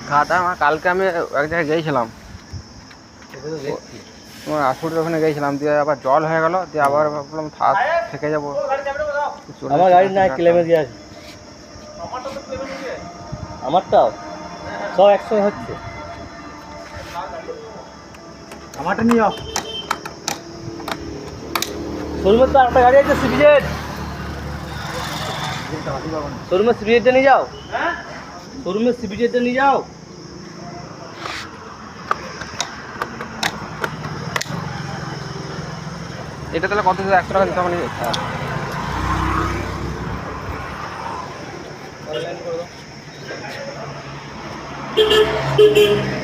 খাতা কালকে আমি এক জায়গায় গিয়েছিলাম, তোমার আসুরের ওখানে গিয়েছিলাম, দিয়ে আবার জল হয়ে গেল, দিয়ে আবার ভাবলাম থেকে যাবো। আমার গাড়ি নাই, ক্লেমে দিয়ে আছে। আমারটাও সব একসঙ্গে হচ্ছে। আমারটা নিয়ে যাও। শোরুমের তো একটা গাড়ি আছে, সিবিজেড। শোরুমের সিবিজেডটা নিয়ে যাও, শোরুমের সিবিজেডটা নিয়ে যাও। এটা তাহলে কত 100 টাকা দিতে হবে? করে দাও।